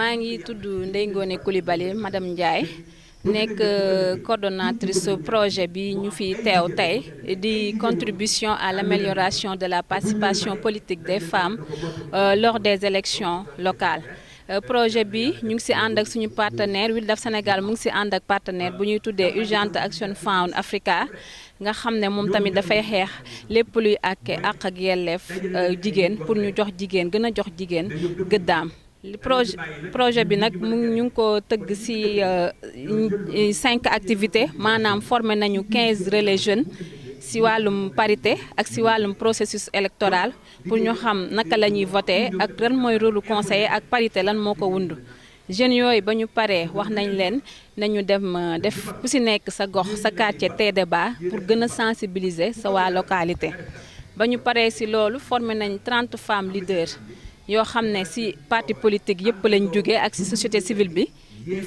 maa ngi tudd Ndeye Ngone Coulibaly madame Ndiaye nekk coordonnatrice projet bi ñu fi teew tey di contribution à l'amélioration de la participation politique des femmes lors des élections locales. Projet bi ñu ngi ci ànd ak suñu partenaire Wildaf Sénégal mu ngi ci ànd ak partenaire bu ñuy tuddee Urgent Action Fund Africa nga xam ne moom tamit dafay xeex lépp luy àq ak yelleef jigéen pour ñu jox jigéen gën a jox jigéen gëddaam. projet bi nag ñu ngi ko tëgg ci 5 activités maanaam formé nañu 15 relais jeunes ci wàllum parité ak ci wàllum processus électoral pour ñu xam naka la ñuy voté ak lan mooy rôle conseiller ak parité lan moo ko wundu jeunes yooyu ba ñu paree wax nañ leen nañu def ku ci nekk sa gox sa quartier tee débat pour gën a sensibiliser sa waa localité. ba ñu paree ci loolu formé nañ 30 femmes leaders yoo xam ne ci parti politique yëpp lañ jóge ak ci société civile bi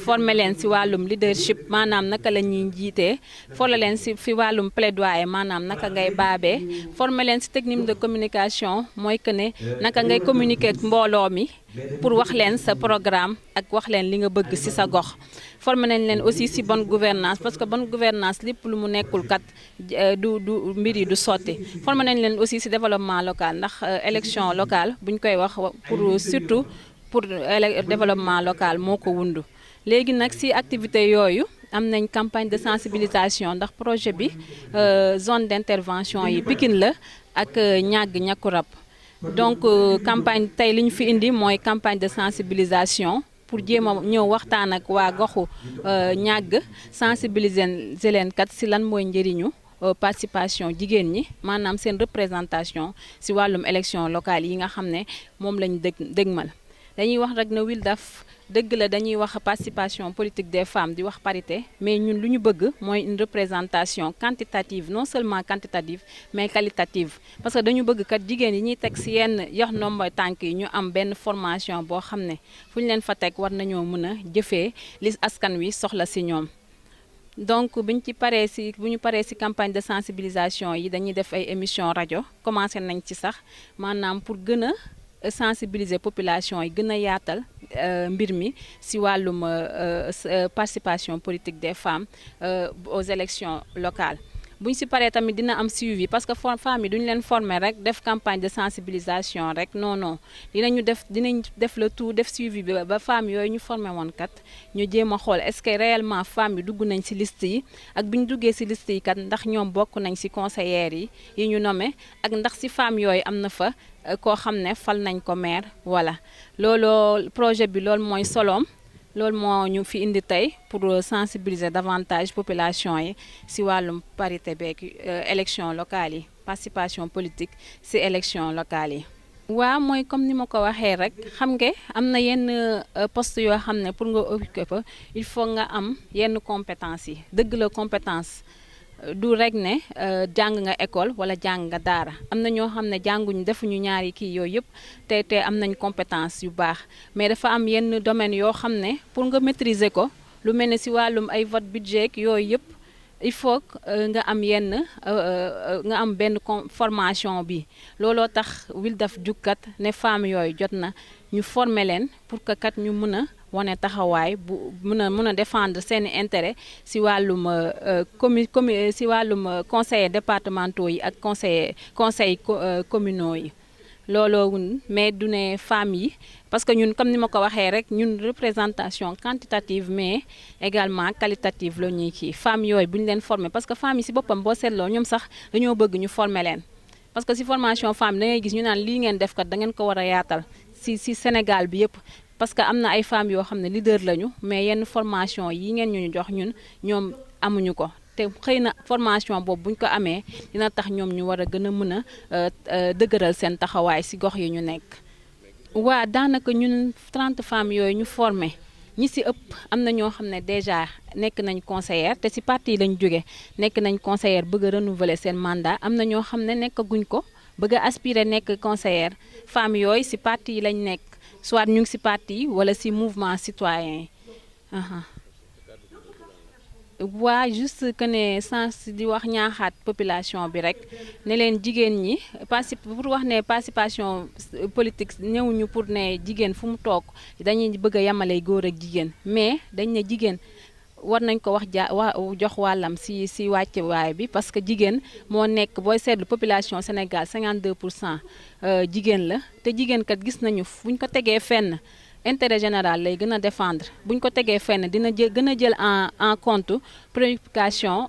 formé leen ci wàllum leadership maanaam naka la ñuy jiitee formé leen ci wàllum plaidoyer maanaam naka ngay baabee formé leen ci technique de communication mooy que ne naka ngay communiquer ak mbooloo mi pour wax leen sa programme ak wax leen li nga bëgg ci sa gox. formé nañ leen aussi ci bonne gouvernance parce que bonne gouvernance lépp lu mu nekkul kat du mbir yi du sotti formé nañ leen aussi ci développement local ndax élection locale buñ koy wax pour surtout pour développement local moo ko wundu. léegi nag ci activité yooyu am nañ campagne de sensibilisation ndax projet bi zone d'intervention yi Pikine la ak ñàkku rab donc campagne tey li ñu fi indi mooy campagne de sensibilisation pour jéem a ñëw waxtaan ak waa goxu ñàgg sensibiliser leen kat ci lan mooy njëriñu participation jigéen ñi maanaam seen représentation ci wàllum élection locale yi nga xam ne moom lañu dëgmal. dañuy wax rek ne Wildaf dëgg la dañuy wax participation politique des femmes di wax parité mais ñun lu ñu bëgg mooy une représentation quantitative non seulement quantitative mais qualitative parce que dañu bëgg kat jigéen yi ñuy teg ci yenn yox ndomboy tànk yi ñu am benn formation boo xam ne fu ñu leen fa teg war nañoo mën a jëfee li askan wi soxla ci ñoom. donc bu ñu paree ci campagne de sensibilisation yi dañuy def ay émission rajo commencé nañ ci sax maanaam pour gën a sensibiliser population yi gën a yaatal mbir mi ci wàllum participation politique des femmes aux élections locales. bu ñu ci paree tamit dina am suivi parce que femmes yi duñu leen former rek def campagne de sensibilisation rek non dinañ def le tout def suivi bi ba femmes yooyu ñu formé woon kat ñu jéem a xool est-ce que réellement femmes yi dugg nañ ci liste yi ak bi ñu duggee ci liste yi kat ndax ñoom bokk nañ ci conseillères yi ñu nommé ak ndax ci femmes yooyu am na fa koo xam ne fal nañ ko maire voilà looloo projet bi loolu mooy soloom loolu moo ñu fi indi tey pour sensibiliser davantage population yi ci wàllum parité beeg élection locale yi participation politique ci élection locale yi. waaw mooy comme ni ma ko waxee rek xam nga am na yenn poste yoo xam ne pour nga occuper ko il faut nga am yenn compétence yi dëgg la compétence. du rek ne jàng nga école wala jàng nga daara am na ñoo xam ne jànguñu defuñu ñaari kii yooyu yëpp te am nañ compétence yu baax mais dafa am yenn domaine yoo xam ne pour nga maîtriser ko lu mel ne ci wàllum ay vote budget yooyu yëpp il faut nga am nga am benn formation bi looloo tax Wildaf jukkat ne femmes yooyu jot na ñu former leen pour que kat ñu mën a wane taxawaay bu mën a défendre seeni intérêt ci wàllum ci wàllum conseillers départementaux yi ak conseils communaux yi looloo mais du ne femmes yi parce que ñun comme ni ma ko waxee rek ñun représentation quantitative mais également qualitative la ñuy kii femmes yooyu bu ñu leen former parce que femmes yi ci boppam boo seetloo ñoom sax dañoo bëgg ñu former leen parce que ci formation femme da ngay gis ñu naan lii ngeen def kat da ngeen ko war a yaatal ci Sénégal bi yëpp. parce que am na ay femmes yoo xam ne leader lañu mais yenn formation yi ngeen ñu jox ñoom amuñu ko te xëy na formation boobu buñ ko amee dina tax ñoom ñu war a gën a mën a dëgëral seen taxawaay ci gox yi ñu nekk. waa daanaka ñun 30 femmes yooyu ñu formé ñi ci ëpp am na ñoo xam ne déjà nekk nañ conseillère te ci parti yi lañ jóge nekk nañ conseillère bëgg a renouveler seen mandat am na ñoo xam ne nekkaguñ ko bëgg a aspirer nekk conseillère femmes yooyu ci parti yi lañ nekk. soit ñu ngi ci parti wala ci mouvement citoyen yi. waa juste que ne sens di wax ñaaxaat population bi rek ne leen jigéen ñi pour wax ne participation politique ñëwuñu pour ne jigéen fu mu toog dañuy bëgg a yemale góor ak jigéen mais dañ ne jigéen war nañ ko wax jox wàllam si wàcce waay bi parce que jigéen moo nekk booy seetlu population Sénégal 52% jigéen la te jigéen kat gis nañu buñ ko tegee fenn intérêt général lay gën a défendre buñ ko tegee fenn dina gën a jël en compte préoccupation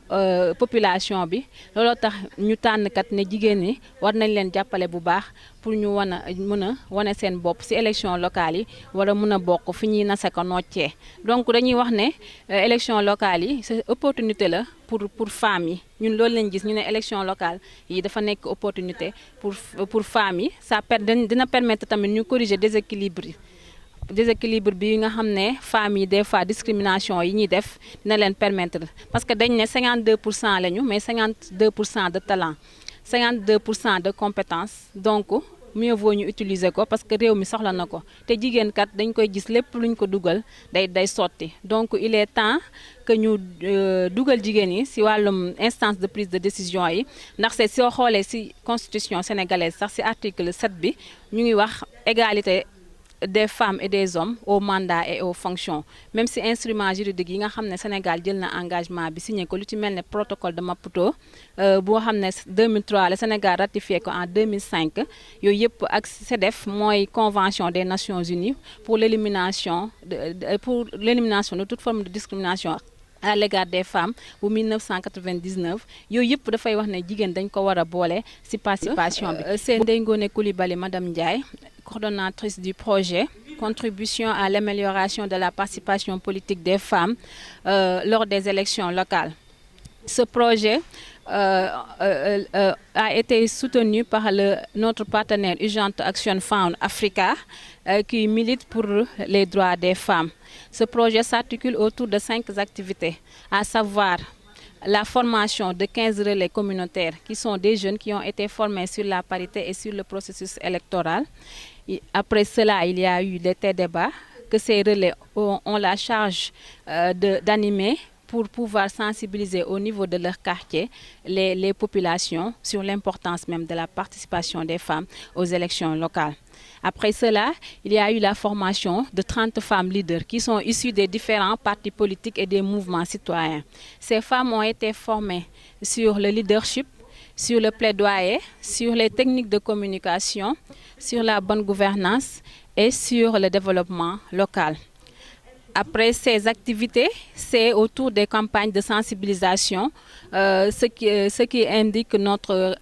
population bi looloo tax ñu tànn kat ne jigéen ñi war nañ leen jàppale bu baax pour ñu mën a wane seen bopp ci élection locale yi war a mën a bokk fi ñuy nase ko noccee donc dañuy wax ne élection locale yi c'est opportunité la pour femmes yi ñun loolu lañ gis ñu ne élection locale yi dafa nekk opportunité pour femmes yi ça dina permettre tamit ñu corriger déséquilibre bi nga xam ne femmes yi des fois discrimination yi ñuy def dina leen permettre parce que dañ ne 52% lañu mais 52% de talent 52% de compétence donc mieux vaut ñu utiliser ko parce que réew mi soxla na ko te jigéen kat dañ koy gis lépp luñ ko dugal day sotti donc il est temps que ñu dugal jigéen yi ci wàllum instance de prise de décision yi ndax c'est soo xoolee ci constitution sénégalaise sax ci article 7 bi ñu ngi wax égalité des femmes et des hommes au mandat et aux fonctions même si instrument juridique yi nga xam ne Sénégal jël na engagement bi signé ko lu ci mel ne protocole de Maputo boo xam ne 2003 le Sénégal ratifié ko en 2005 yooyu yëpp ak CEDEF mooy convention des Nations Unies pour l'élimination de toute forme de discrimination à l'égard des femmes bu 1999 yooyu yëpp dafay wax ne jigéen dañ ko war a boole ci participation bi. c'est Ndeye Ngone Coulibaly madame Ndiaye, coordonnatrice du projet Contribution à l'amélioration de la participation politique des femmes lors des élections locales. Ce projet a été soutenu par notre partenaire Urgent Action Fund Africa qui milite pour les droits des femmes. Ce projet s'articule autour de 5 activités, à savoir la formation de 15 relais communautaires qui sont des jeunes qui ont été formés sur la parité et sur le processus électoral. Après cela, il y a eu des débats que ces relais ont la charge d'animer pour pouvoir sensibiliser au niveau de leur quartier les populations sur l'importance même de la participation des femmes aux élections locales. Après cela, il y a eu la formation de 30 femmes leaders qui sont issues des différents partis politiques et des mouvements citoyens. Ces femmes ont été formées sur le leadership, sur le plaidoyer, sur les techniques de communication, sur la bonne gouvernance et sur le développement local. Après ces activités, c'est autour des campagnes de sensibilisation, ce qui indique notre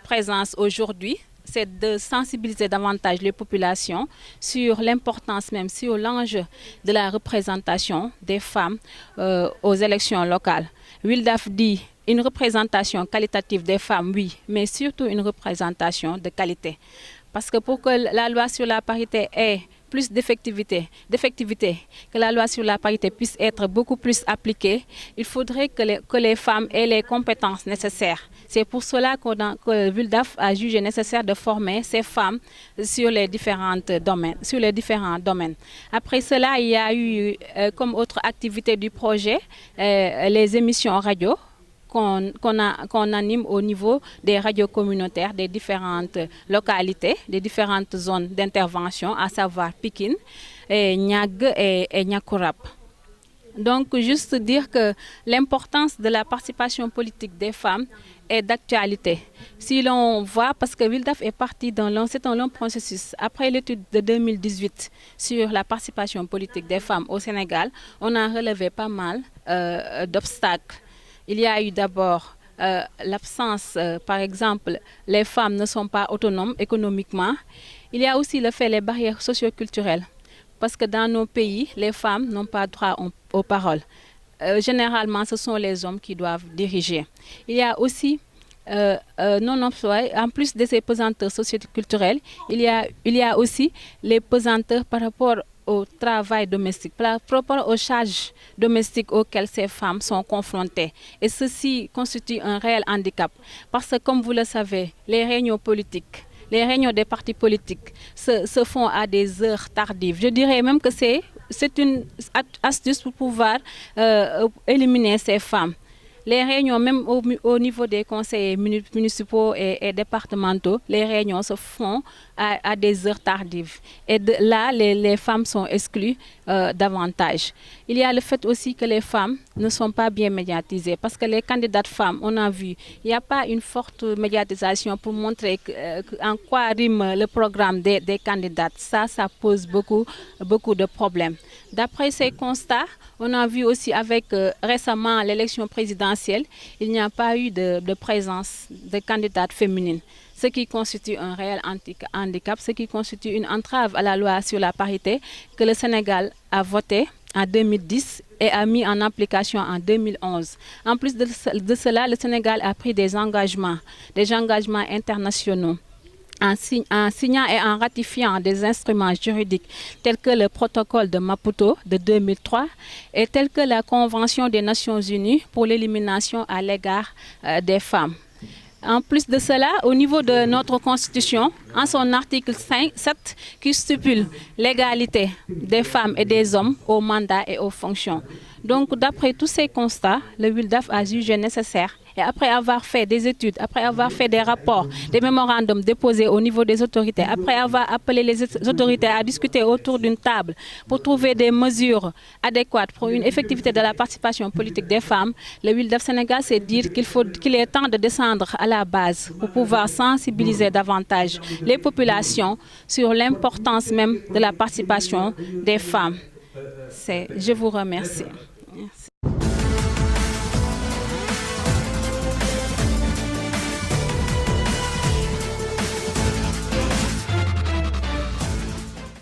présence aujourd'hui. C'est de sensibiliser davantage les populations sur l'importance même, sur l'enjeu de la représentation des femmes aux élections locales. Wildaf dit une représentation qualitative des femmes, oui, mais surtout une représentation de qualité. Parce que pour que la loi sur la parité ait plus d'effectivité, que la loi sur la parité puisse être beaucoup plus appliquée, il faudrait que les femmes aient les compétences nécessaires. C'est pour cela que Wildaf a jugé nécessaire de former ces femmes sur les différents domaines. Après cela, il y a eu comme autre activité du projet les émissions radio qu'on anime au niveau des radios communautaires des différentes localités, des différentes zones d'intervention, à savoir Pikine, Niag et Niakourab. Donc, juste dire que l'importance de la participation politique des femmes est d'actualité. Si l'on voit, parce que Wildaf est parti c'est un long processus. Après l'étude de 2018 sur la participation politique des femmes au Sénégal, on a relevé pas mal d'obstacles. Il y a eu d'abord l'absence, par exemple, les femmes ne sont pas autonomes économiquement. Il y a aussi le fait les barrières socioculturelles. Parce que dans nos pays, les femmes n'ont pas droit aux paroles. Généralement, ce sont les hommes qui doivent diriger. Il y a aussi non-emploi. En plus de ces pesanteurs socioculturelles, il y a aussi les pesanteurs par rapport au travail domestique, par rapport aux charges domestiques auxquelles ces femmes sont confrontées. Et ceci constitue un réel handicap. Parce que, comme vous le savez, les réunions politiques, les réunions des partis politiques se font à des heures tardives. Je dirais même que c'est une astuce pour pouvoir éliminer ces femmes. Les réunions, même au niveau des conseils municipaux et départementaux, les réunions se font à des heures tardives. Et là, les femmes sont exclues davantage. Il y a le fait aussi que les femmes ne sont pas bien médiatisées parce que les candidates femmes, on a vu, il n'y a pas une forte médiatisation pour montrer en quoi rime le programme des candidates. Ça pose beaucoup de problèmes. D'après ces constats, on a vu aussi avec récemment l'élection présidentielle, il n'y a pas eu de présence de candidates féminines, ce qui constitue un réel handicap, ce qui constitue une entrave à la loi sur la parité que le Sénégal a votée en 2010 et a mis en application en 2011. En plus de cela, le Sénégal a pris des engagements internationaux. En signant et en ratifiant des instruments juridiques tels que le protocole de Maputo de 2003 et tels que la Convention des Nations Unies pour l'élimination à l'égard des femmes. En plus de cela, au niveau de notre Constitution, en son article 7 qui stipule l'égalité des femmes et des hommes aux mandats et aux fonctions. Donc, d'après tous ces constats, le WILDAF a jugé nécessaire, et après avoir fait des études, après avoir fait des rapports, des mémorandums déposés au niveau des autorités, après avoir appelé les autorités à discuter autour d'une table pour trouver des mesures adéquates pour une effectivité de la participation politique des femmes, le WILDAF Sénégal s'est dit qu'il est temps de descendre à la base pour pouvoir sensibiliser davantage les populations sur l'importance même de la participation des femmes. Je vous remercie.